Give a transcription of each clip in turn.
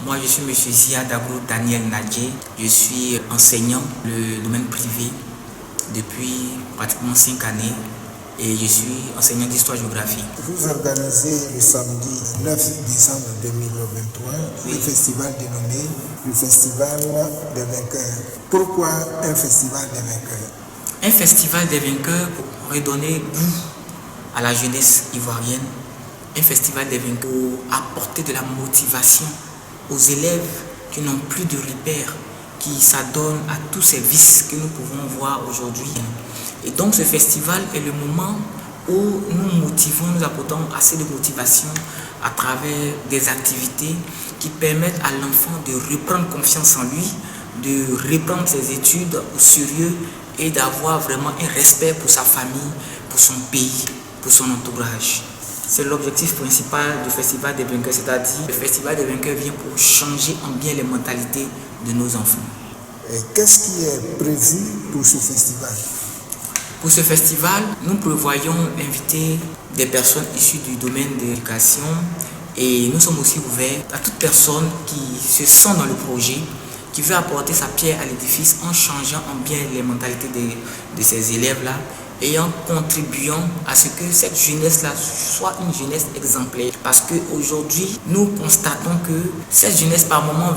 Moi, je suis M. Ziadagou Daniel Nadje. Je suis enseignant le domaine privé depuis pratiquement 5 années et je suis enseignant d'histoire-géographie. Vous organisez le samedi 9 décembre 2023 le festival dénommé le Festival des Vainqueurs. Pourquoi un festival des vainqueurs? Un festival des vainqueurs pour redonner goût à la jeunesse ivoirienne. Un festival des vainqueurs pour apporter de la motivation aux élèves qui n'ont plus de repères, qui s'adonnent à tous ces vices que nous pouvons voir aujourd'hui. Et donc ce festival est le moment où nous motivons, nous apportons assez de motivation à travers des activités qui permettent à l'enfant de reprendre confiance en lui, de reprendre ses études au sérieux et d'avoir vraiment un respect pour sa famille, pour son pays, pour son entourage. C'est l'objectif principal du Festival des Vainqueurs, c'est-à-dire le Festival des Vainqueurs vient pour changer en bien les mentalités de nos enfants. Et qu'est-ce qui est prévu pour ce festival? Pour ce festival, nous prévoyons inviter des personnes issues du domaine de l'éducation et nous sommes aussi ouverts à toute personne qui se sent dans le projet, qui veut apporter sa pierre à l'édifice en changeant en bien les mentalités de ces élèves-là et en contribuant à ce que cette jeunesse-là soit une jeunesse exemplaire. Parce qu'aujourd'hui, nous constatons que cette jeunesse par moment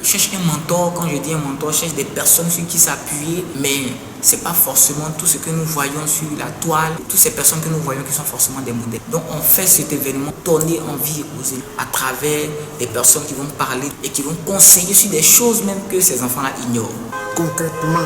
cherche un mentor. Quand je dis un mentor, cherche des personnes sur qui s'appuyer, mais ce n'est pas forcément tout ce que nous voyons sur la toile, toutes ces personnes que nous voyons qui sont forcément des modèles. Donc on fait cet événement, donner envie aux élèves à travers des personnes qui vont parler et qui vont conseiller sur des choses même que ces enfants-là ignorent. Concrètement,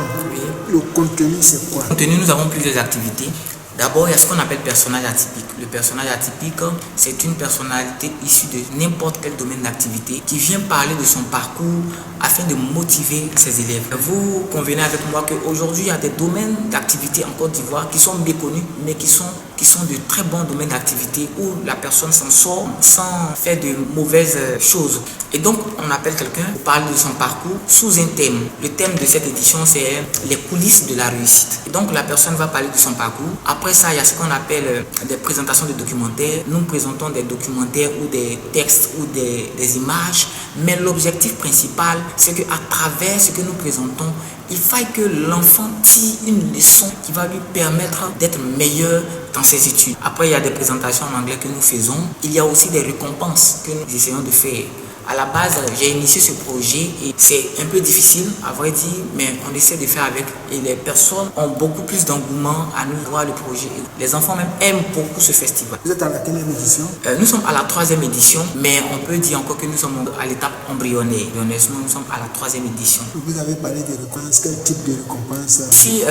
le contenu c'est quoi? Le contenu, nous avons plusieurs activités. D'abord, il y a ce qu'on appelle personnage atypique. Le personnage atypique, c'est une personnalité issue de n'importe quel domaine d'activité qui vient parler de son parcours afin de motiver ses élèves. Vous convenez avec moi qu'aujourd'hui, il y a des domaines d'activité en Côte d'Ivoire qui sont méconnus, mais qui sont de très bons domaines d'activité où la personne s'en sort sans faire de mauvaises choses. Et donc, on appelle quelqu'un pour parler de son parcours sous un thème. Le thème de cette édition, c'est les coulisses de la réussite. Et donc, la personne va parler de son parcours. Après ça, il y a ce qu'on appelle des présentations de documentaires. Nous présentons des documentaires ou des textes ou des images. Mais l'objectif principal, c'est qu'à travers ce que nous présentons, il faille que l'enfant tire une leçon qui va lui permettre d'être meilleur dans ses études. Après, il y a des présentations en anglais que nous faisons. Il y a aussi des récompenses que nous essayons de faire. À la base, j'ai initié ce projet et c'est un peu difficile, à vrai dire, mais on essaie de faire avec. Et les personnes ont beaucoup plus d'engouement à nous voir le projet. Les enfants même aiment beaucoup ce festival. Vous êtes à la quelle édition? Nous sommes à la 3e édition, mais on peut dire encore que nous sommes à l'étape embryonnaire. Honnêtement, nous sommes à la 3e édition. Vous avez parlé de récompenses. Quel type de récompense? Si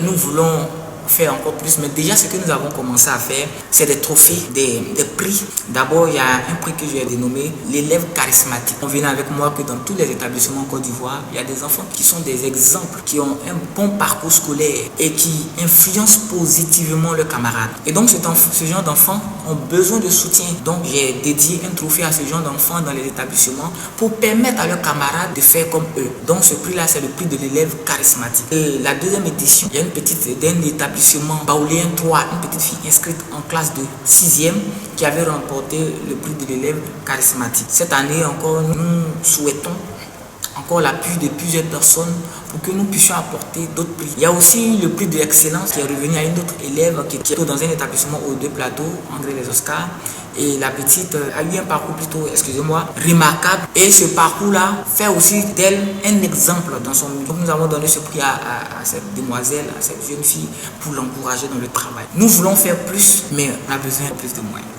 nous voulons faire encore plus, mais déjà ce que nous avons commencé à faire, c'est des trophées, des prix. D'abord, il y a un prix que j'ai dénommé l'élève charismatique. On vient avec moi que dans tous les établissements en Côte d'Ivoire, il y a des enfants qui sont des exemples, qui ont un bon parcours scolaire et qui influencent positivement leurs camarades. Et donc, ce genre d'enfants ont besoin de soutien. Donc, j'ai dédié un trophée à ce genre d'enfants dans les établissements pour permettre à leurs camarades de faire comme eux. Donc, ce prix-là, c'est le prix de l'élève charismatique. Et la 2e édition, il y a une petite d'un établissement Baoulien 3, une petite fille inscrite en classe de 6e qui avait remporté le prix de l'élève charismatique. Cette année encore, nous souhaitons encore l'appui de plusieurs personnes pour que nous puissions apporter d'autres prix. Il y a aussi le prix de l'excellence qui est revenu à une autre élève qui est dans un établissement aux 2 plateaux, André Les Oscars. Et la petite a eu un parcours plutôt, remarquable. Et ce parcours-là fait aussi d'elle un exemple dans son milieu. Donc nous avons donné ce prix à cette demoiselle, à cette jeune fille, pour l'encourager dans le travail. Nous voulons faire plus, mais on a besoin de plus de moyens.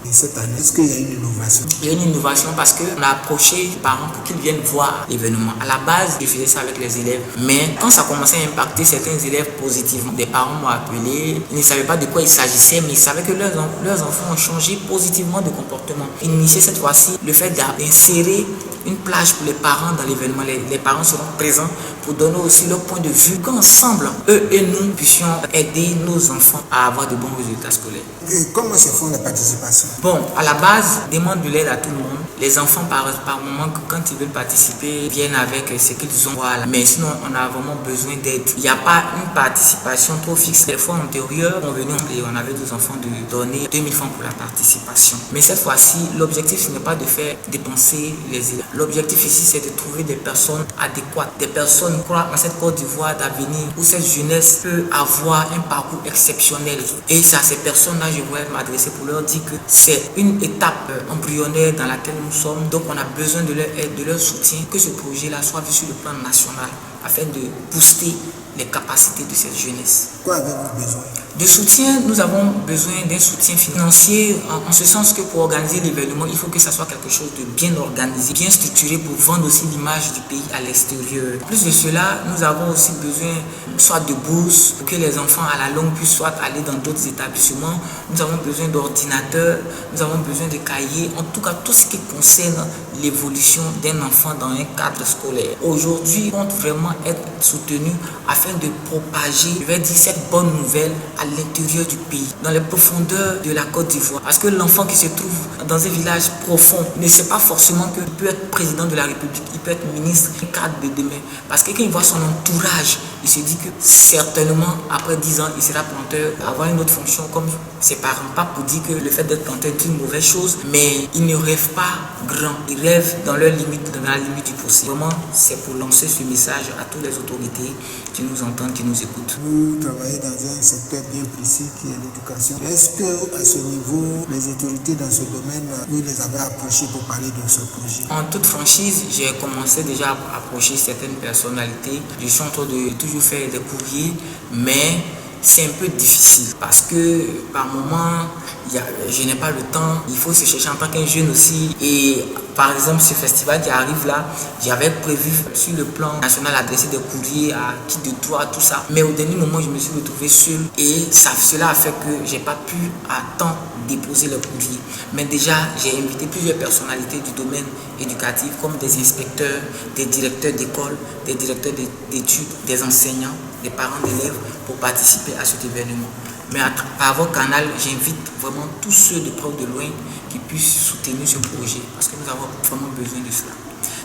Et cette année, est-ce qu'il y a une innovation? Il y a une innovation parce qu'on a approché les parents pour qu'ils viennent voir l'événement. À la base, je faisais ça avec les élèves. Mais quand ça commençait à impacter certains élèves positivement, des parents m'ont appelé. Ils ne savaient pas de quoi il s'agissait, mais ils savaient que leurs enfants ont changé positivement de comportement. Initier cette fois-ci le fait d'insérer une plage pour les parents dans l'événement. Les parents seront présents pour donner aussi leur point de vue, qu'ensemble, eux et nous puissions aider nos enfants à avoir de bons résultats scolaires. Et comment se font les participations? Bon, à la base, demande de l'aide à tout le monde. Les enfants, par moment, quand ils veulent participer, viennent avec ce qu'ils ont. Voilà. Mais sinon, on a vraiment besoin d'aide. Il n'y a pas une participation trop fixe. Les fois antérieures, on venait et on avait des enfants de donner 2000 francs pour la participation. Mais cette fois-ci, l'objectif, ce n'est pas de faire dépenser les élèves. L'objectif ici, c'est de trouver des personnes adéquates, des personnes qui croient en cette Côte d'Ivoire d'avenir, où cette jeunesse peut avoir un parcours exceptionnel. Et c'est à ces personnes-là, je voudrais m'adresser pour leur dire que c'est une étape embryonnaire dans laquelle nous sommes. Donc, on a besoin de leur aide, de leur soutien, que ce projet-là soit vu sur le plan national, afin de booster les capacités de cette jeunesse. Quoi avez-vous besoin? De soutien, nous avons besoin d'un soutien financier, en ce sens que pour organiser l'événement, il faut que ça soit quelque chose de bien organisé, bien structuré pour vendre aussi l'image du pays à l'extérieur. En plus de cela, nous avons aussi besoin soit de bourses pour que les enfants à la longue puissent soit aller dans d'autres établissements. Nous avons besoin d'ordinateurs, nous avons besoin de cahiers, en tout cas tout ce qui concerne l'évolution d'un enfant dans un cadre scolaire. Aujourd'hui, on compte vraiment être soutenu afin de propager, je vais dire, cette bonne nouvelle à l'intérieur du pays, dans les profondeurs de la Côte d'Ivoire. Parce que l'enfant qui se trouve dans un village profond ne sait pas forcément qu'il peut être président de la République, il peut être ministre, un cadre de demain. Parce que quand il voit son entourage, il se dit que certainement, après 10 ans, il sera planteur, avoir une autre fonction comme ses parents. Pas pour dire que le fait d'être planteur est une mauvaise chose, mais il ne rêve pas grand. Il rêve dans leur limite, dans la limite du possible. Vraiment, c'est pour lancer ce message à toutes les autorités qui nous entendent, qui nous écoutent. Vous travaillez dans un secteur bien précis qui est l'éducation. Est-ce que à ce niveau, les autorités dans ce domaine, vous les avez approchées pour parler de ce projet? En toute franchise, j'ai commencé déjà à approcher certaines personnalités. Je suis en train de toujours faire des courriers, mais c'est un peu difficile parce que par moment, je n'ai pas le temps. Il faut se chercher en tant qu'un jeune aussi. Et par exemple, ce festival qui arrive là, j'avais prévu sur le plan national adresser des courriers à qui de droit, tout ça. Mais au dernier moment, je me suis retrouvé seul et cela a fait que j'ai pas pu à temps déposer le courrier. Mais déjà, j'ai invité plusieurs personnalités du domaine éducatif comme des inspecteurs, des directeurs d'école, des directeurs d'études, des enseignants, des parents d'élèves pour participer à cet événement. Mais par votre canal, j'invite vraiment tous ceux de près ou de loin qui puissent soutenir ce projet parce que nous avons vraiment besoin de cela.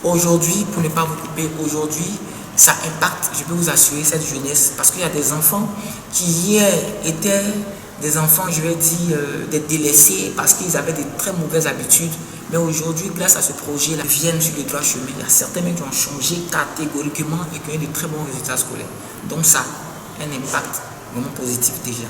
Aujourd'hui, pour ne pas vous couper, aujourd'hui, ça impacte, je peux vous assurer, cette jeunesse parce qu'il y a des enfants qui hier étaient des enfants, je vais dire, des délaissés parce qu'ils avaient de très mauvaises habitudes. Mais aujourd'hui, grâce à ce projet-là, ils viennent sur le droit chemin. Il y a certains qui ont changé catégoriquement et qui ont eu de très bons résultats scolaires. Donc ça a un impact vraiment positif déjà.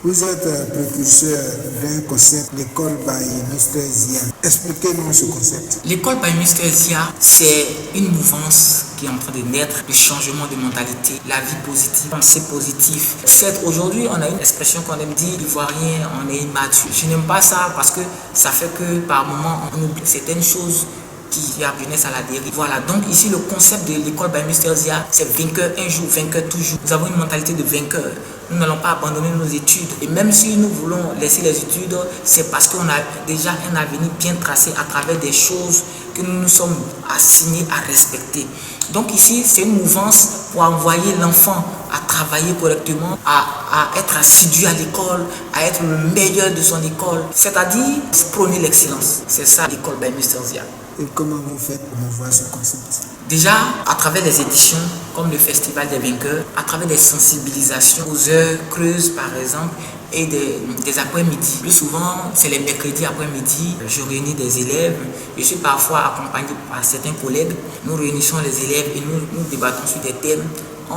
Vous êtes précurseur d'un concept, l'école by Mr. Zia. Expliquez-nous ce concept. L'école by Mr. Zia, c'est une mouvance qui est en train de naître, le changement de mentalité, la vie positive, pensée positive. Certes, aujourd'hui, on a une expression qu'on aime dire, ivoirien, on est immature. Je n'aime pas ça parce que ça fait que par moment, on oublie certaines choses qui appartiennent à la dérive. Voilà, donc ici, le concept de l'école by Mr. Zia, c'est vainqueur un jour, vainqueur toujours. Nous avons une mentalité de vainqueur. Nous n'allons pas abandonner nos études. Et même si nous voulons laisser les études, c'est parce qu'on a déjà un avenir bien tracé à travers des choses que nous nous sommes assignés à respecter. Donc ici, c'est une mouvance pour envoyer l'enfant à travailler correctement, à être assidu à l'école, à être le meilleur de son école. C'est-à-dire prôner l'excellence. C'est ça l'école by Mr. Zia. Et comment vous faites pour promouvoir ce concept? Déjà, à travers des éditions comme le Festival des vainqueurs, à travers des sensibilisations aux heures creuses par exemple, et des après-midi. Plus souvent, c'est les mercredis après-midi, je réunis des élèves. Je suis parfois accompagné par certains collègues. Nous réunissons les élèves et nous débattons sur des thèmes en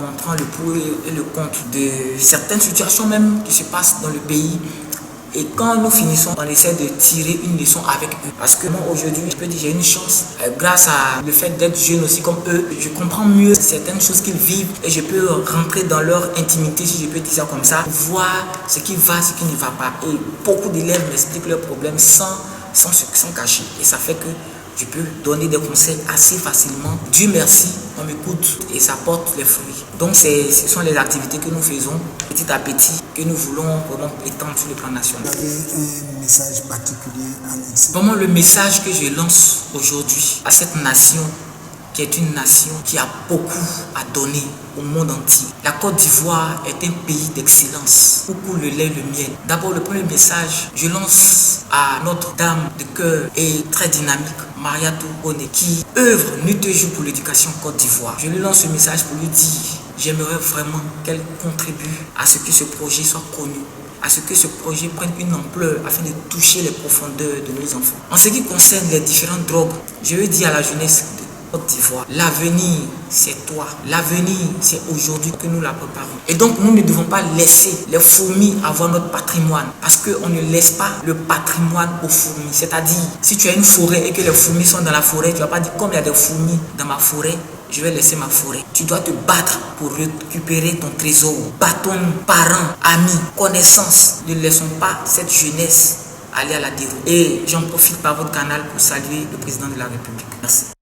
montrant le pour et le contre de certaines situations même qui se passent dans le pays. Et quand nous finissons, on essaie de tirer une leçon avec eux. Parce que moi, aujourd'hui, je peux dire j'ai une chance. Grâce à le fait d'être jeune aussi comme eux, je comprends mieux certaines choses qu'ils vivent et je peux rentrer dans leur intimité, si je peux dire ça comme ça, voir ce qui va, ce qui ne va pas. Et beaucoup d'élèves m'expliquent leurs problèmes sans cacher. Et ça fait que je peux donner des conseils assez facilement. Dieu merci, on m'écoute et ça porte les fruits. Donc ce sont les activités que nous faisons petit à petit, que nous voulons vraiment étendre sur le plan national. Vous avez un message particulier à lancer? Vraiment le message que je lance aujourd'hui à cette nation qui est une nation qui a beaucoup à donner au monde entier. La Côte d'Ivoire est un pays d'excellence où coule le lait et le miel. D'abord, le premier message, je lance à notre dame de cœur et très dynamique, Mariatou One, qui œuvre nuit et jour pour l'éducation en Côte d'Ivoire. Je lui lance ce message pour lui dire, j'aimerais vraiment qu'elle contribue à ce que ce projet soit connu, à ce que ce projet prenne une ampleur afin de toucher les profondeurs de nos enfants. En ce qui concerne les différentes drogues, je veux dire à la jeunesse de Côte d'Ivoire, l'avenir c'est toi, l'avenir c'est aujourd'hui que nous la préparons. Et donc nous ne devons pas laisser les fourmis avoir notre patrimoine, parce qu'on ne laisse pas le patrimoine aux fourmis. C'est-à-dire, si tu as une forêt et que les fourmis sont dans la forêt, tu ne vas pas dire comme il y a des fourmis dans ma forêt, je vais laisser ma forêt. Tu dois te battre pour récupérer ton trésor. Bâtons, parents, amis, connaissances. Ne laissons pas cette jeunesse aller à la déroute. Et j'en profite par votre canal pour saluer le président de la République. Merci.